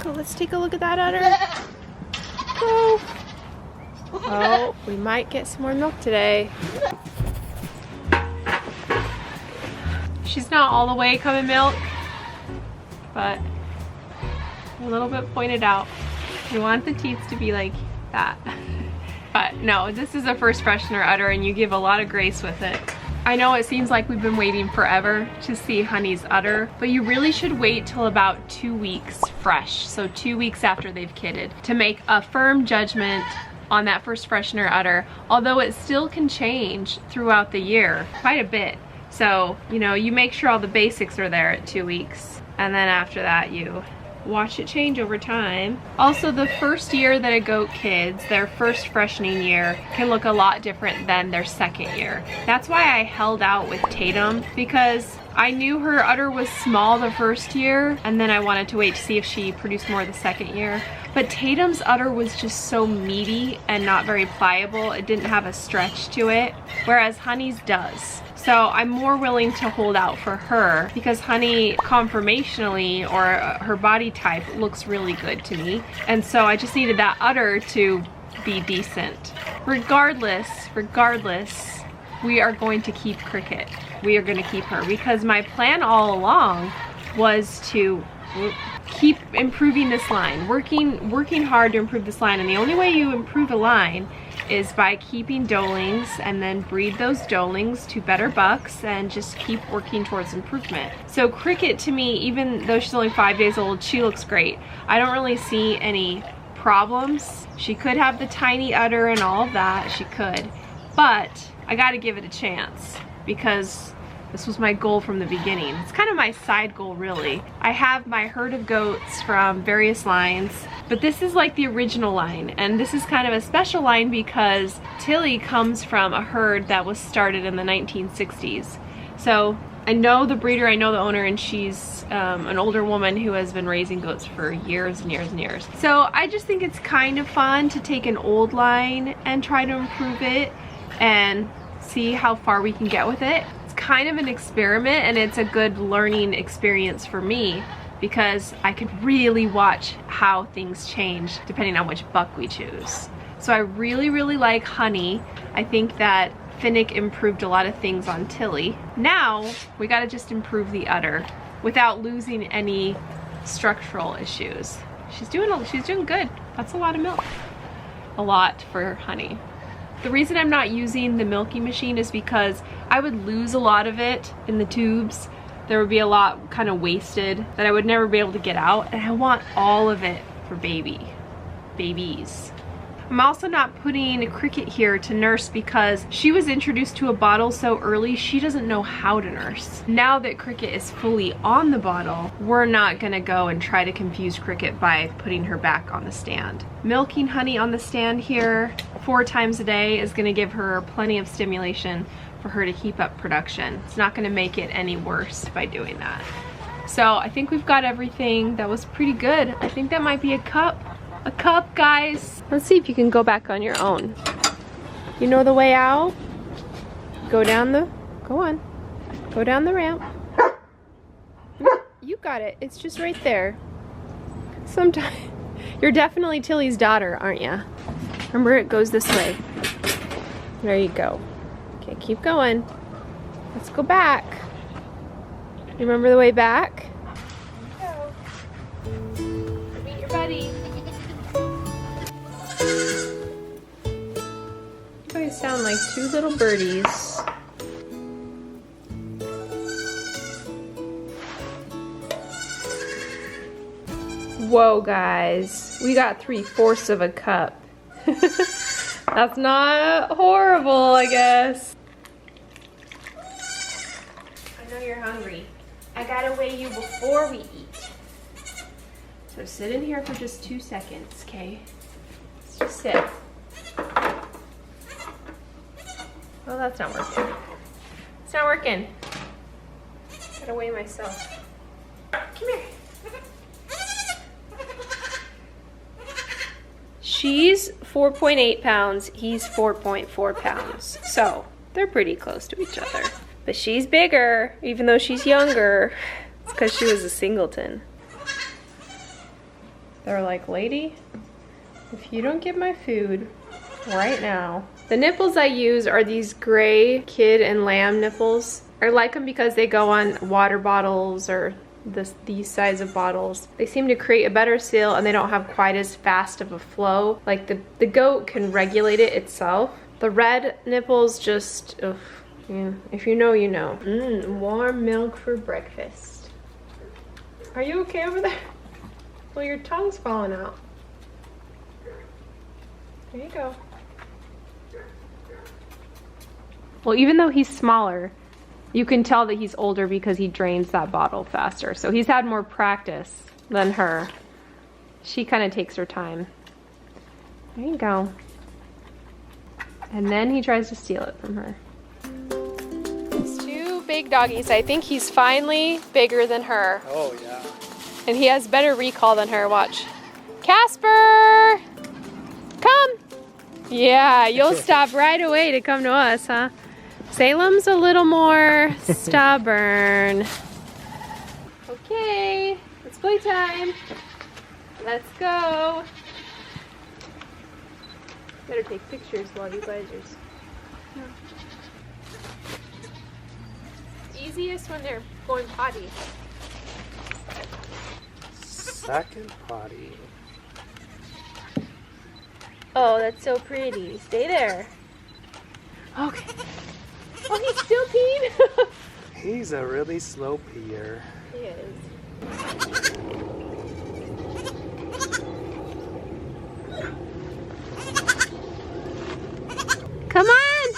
go. Let's take a look at that udder. Go. Oh, we might get some more milk today. She's not all the way coming milk, but a little bit pointed out. You want the teeth to be like that. But no, this is a first freshener udder and you give a lot of grace with it. I know it seems like we've been waiting forever to see Honey's udder, but you really should wait till about 2 weeks fresh, so 2 weeks after they've kidded, to make a firm judgment on that first freshener udder, although it still can change throughout the year quite a bit. So, you know, you make sure all the basics are there at 2 weeks, and then after that you watch it change over time. Also, the first year that a goat kids, their first freshening year, can look a lot different than their second year. That's why I held out with Tatum, because I knew her udder was small the first year, and then I wanted to wait to see if she produced more the second year. But Tatum's udder was just so meaty and not very pliable. It didn't have a stretch to it, whereas Honey's does. So I'm more willing to hold out for her because Honey conformationally, or her body type, looks really good to me. And so I just needed that udder to be decent. Regardless, we are going to keep Cricket. We are going to keep her because my plan all along was to keep improving this line, working hard to improve this line. And the only way you improve a line is by keeping doelings and then breed those doelings to better bucks and just keep working towards improvement. So Cricket, to me, even though she's only 5 days old, she looks great. I don't really see any problems. She could have the tiny udder and all of that, she could, but I gotta give it a chance because this was my goal from the beginning. It's kind of my side goal, really. I have my herd of goats from various lines, but this is like the original line, and this is kind of a special line because Tilly comes from a herd that was started in the 1960s. So I know the breeder, I know the owner, and she's an older woman who has been raising goats for years and years and years. So I just think it's kind of fun to take an old line and try to improve it and see how far we can get with it. Kind of an experiment, and it's a good learning experience for me because I could really watch how things change depending on which buck we choose. So I really like Honey. I think that Finnick improved a lot of things on Tilly. Now we gotta just improve the udder without losing any structural issues. She's doing good. That's a lot of milk. A lot for Honey. The reason I'm not using the milking machine is because I would lose a lot of it in the tubes. There would be a lot kind of wasted that I would never be able to get out, and I want all of it for babies. I'm also not putting Cricket here to nurse because she was introduced to a bottle so early, she doesn't know how to nurse. Now that Cricket is fully on the bottle, we're not gonna go and try to confuse Cricket by putting her back on the stand. Milking Honey on the stand here 4 times a day is gonna give her plenty of stimulation for her to keep up production. It's not gonna make it any worse by doing that. So I think we've got everything. That was pretty good. I think that might be a cup. A cup, guys. Let's see if you can go back on your own. You know the way out? Go down the ramp. You got it. It's just right there. Sometimes you're definitely Tilly's daughter, aren't you? Remember, it goes this way. There you go. Okay, keep going. Let's go back. You remember the way back? Go. Meet your buddy. You guys sound like 2 little birdies. Whoa, guys. We got 3/4 of a cup. That's not horrible, I guess. I know you're hungry. I gotta weigh you before we eat. So sit in here for just 2 seconds, okay? Let's just sit. Oh, that's not working. It's not working. Gotta weigh myself. Come here. She's 4.8 pounds, he's 4.4 pounds. So they're pretty close to each other. But she's bigger, even though she's younger. It's because she was a singleton. They're like, lady, if you don't get my food right now. The nipples I use are these gray kid and lamb nipples. I like them because they go on water bottles or these size of bottles. They seem to create a better seal and they don't have quite as fast of a flow. Like the goat can regulate it itself. The red nipples just, ugh, yeah, if you know, you know. Warm milk for breakfast. Are you okay over there? Well, your tongue's falling out. There you go. Well, even though he's smaller, you can tell that he's older because he drains that bottle faster. So he's had more practice than her. She kind of takes her time. There you go. And then he tries to steal it from her. It's two big doggies. I think he's finally bigger than her. Oh, yeah. And he has better recall than her. Watch. Casper! Come! Yeah, you'll stop right away to come to us, huh? Salem's a little more stubborn. Okay, it's playtime. Let's go. Better take pictures while you guys are... Easiest when they're going potty. Second potty. Oh, that's so pretty. Stay there. Okay. Oh, he's still peeing? He's a really slow peer. He is. Come on!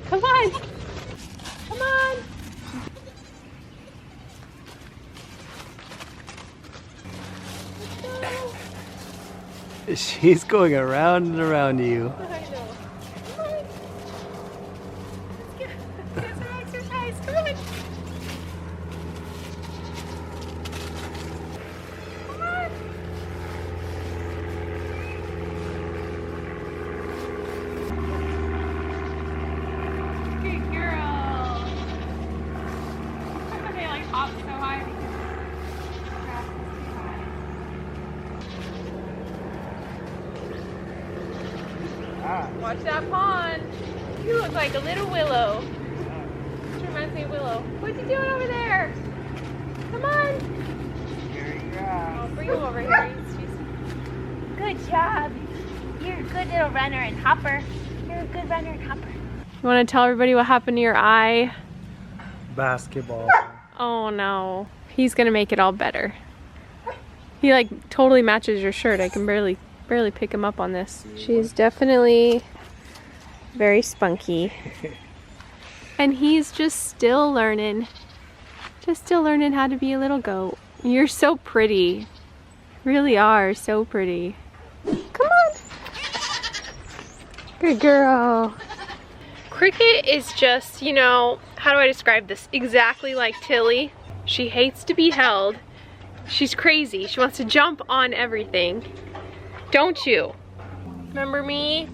Come on! Come on! She's going around and around you. I know. Come on. Let's get some exercise. Come on. Come on. Good girl. They like hop so high because the grass is too high. Watch that pond. You look like a little Willow. Which reminds me of Willow. What you doing over there? Come on. I'll bring him over here. Good job. You're a good little runner and hopper. You're a good runner and hopper. You want to tell everybody what happened to your eye? Basketball. Oh no. He's gonna make it all better. He like totally matches your shirt. I can barely pick him up on this. She's definitely very spunky. And he's just still learning. Just still learning how to be a little goat. You're so pretty. Really are so pretty. Come on. Good girl. Cricket is just, you know, how do I describe this? Exactly like Tilly. She hates to be held. She's crazy. She wants to jump on everything. Don't you? Remember me?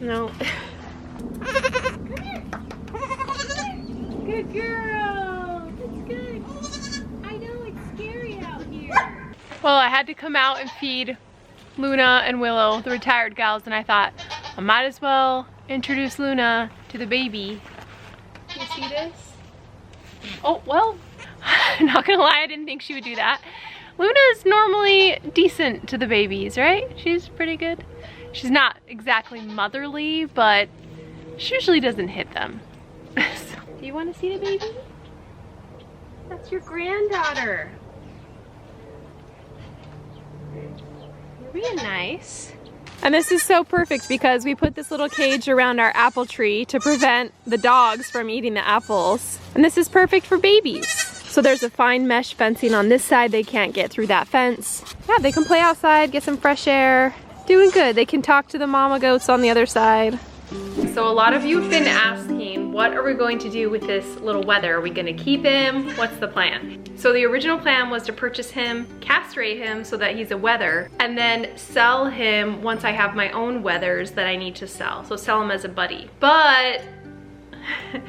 No. Good girl. That's good. I know it's scary out here. Well, I had to come out and feed Luna and Willow, the retired gals, and I thought I might as well introduce Luna to the baby. Can you see this? Oh, well, not gonna lie, I didn't think she would do that. Luna's normally decent to the babies, right? She's pretty good. She's not exactly motherly, but she usually doesn't hit them. Do you want to see the baby? That's your granddaughter. You're being nice. And this is so perfect because we put this little cage around our apple tree to prevent the dogs from eating the apples. And this is perfect for babies. So there's a fine mesh fencing on this side. They can't get through that fence. Yeah, they can play outside, get some fresh air. Doing good. They can talk to the mama goats on the other side. So a lot of you have been asking, what are we going to do with this little wether? Are we gonna keep him? What's the plan? So the original plan was to purchase him, castrate him so that he's a wether, and then sell him once I have my own wethers that I need to sell. So sell him as a buddy. But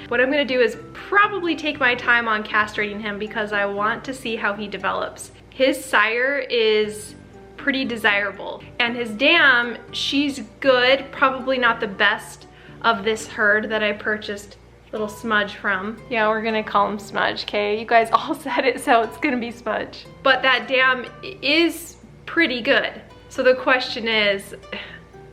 What I'm gonna do is probably take my time on castrating him because I want to see how he develops. His sire is pretty desirable, and his dam, she's good, probably not the best of this herd that I purchased little Smudge from. Yeah, we're gonna call him Smudge, okay? You guys all said it, so it's gonna be Smudge. But that dam is pretty good. So the question is,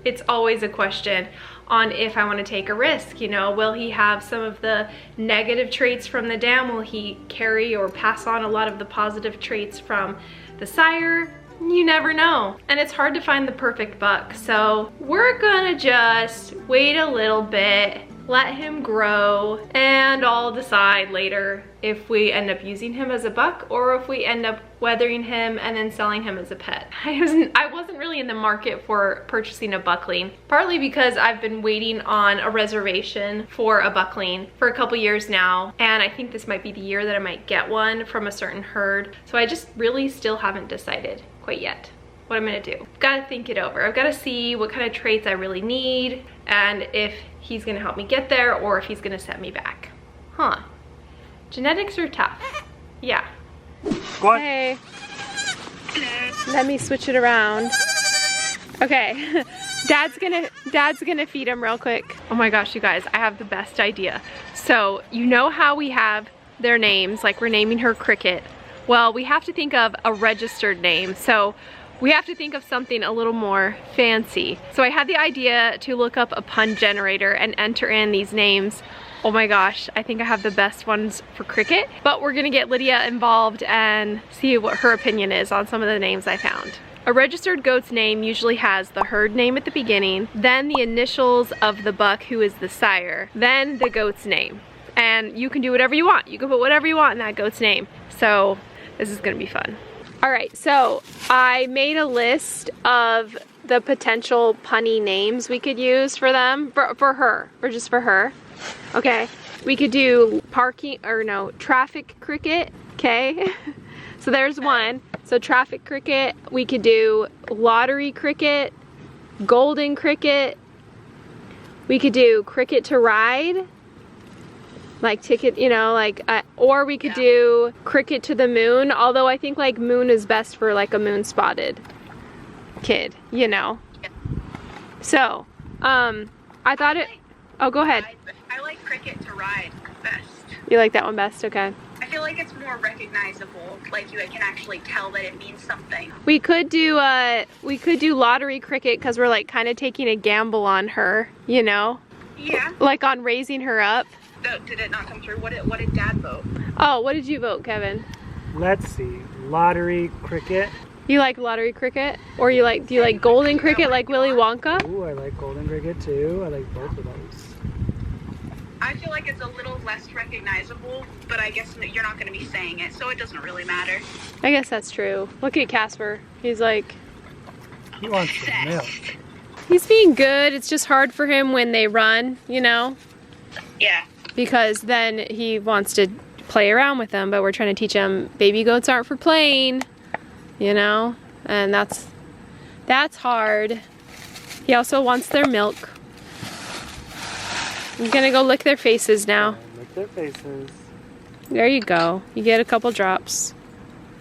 it's always a question on if I want to take a risk, you know, will he have some of the negative traits from the dam? Will he carry or pass on a lot of the positive traits from the sire? You never know. And it's hard to find the perfect buck. So we're gonna just wait a little bit, let him grow, and I'll decide later if we end up using him as a buck or if we end up weathering him and then selling him as a pet. I wasn't really in the market for purchasing a buckling, partly because I've been waiting on a reservation for a buckling for a couple years now, and I think this might be the year that I might get one from a certain herd. So I just really still haven't decided quite yet what I'm gonna do. I've gotta think it over. I've gotta see what kind of traits I really need and if he's gonna help me get there or if he's gonna set me back. Huh. Genetics are tough. Yeah. What? Hey. Let me switch it around. Okay. Dad's gonna feed him real quick. Oh my gosh, you guys, I have the best idea. So, you know how we have their names, like we're naming her Cricket. Well, we have to think of a registered name. So we have to think of something a little more fancy. So I had the idea to look up a pun generator and enter in these names. Oh my gosh, I think I have the best ones for Cricket, but we're gonna get Lydia involved and see what her opinion is on some of the names I found. A registered goat's name usually has the herd name at the beginning, then the initials of the buck who is the sire, then the goat's name. And you can do whatever you want. You can put whatever you want in that goat's name. So this is gonna be fun. All right, so I made a list of the potential punny names we could use for them, for her, or just for her. Okay, we could do traffic cricket, okay? So there's one. So traffic cricket, we could do lottery cricket, golden cricket, we could do cricket to ride, like ticket, you know, like, or we could do cricket to the moon, although I think like moon is best for like a moon spotted kid, you know. So, I thought it, oh, go ahead. I like cricket to ride best. You like that one best, okay. I feel like it's more recognizable, like you can actually tell that it means something. We could do lottery cricket because we're like kind of taking a gamble on her, you know? Yeah. Like on raising her up. Did it not come through? What did Dad vote? Oh, what did you vote, Kevin? Let's see. Lottery cricket. You like lottery cricket? Or do you like golden cricket like Willy Wonka? Ooh, I like golden cricket too. I like both of those. I feel like it's a little less recognizable, but I guess you're not going to be saying it, so it doesn't really matter. I guess that's true. Look at Casper. He's like... He wants some milk. He's being good. It's just hard for him when they run, you know? Yeah. Because then he wants to play around with them, but we're trying to teach him baby goats aren't for playing, you know? And that's hard. He also wants their milk. I'm gonna go lick their faces now. Lick their faces. There you go. You get a couple drops.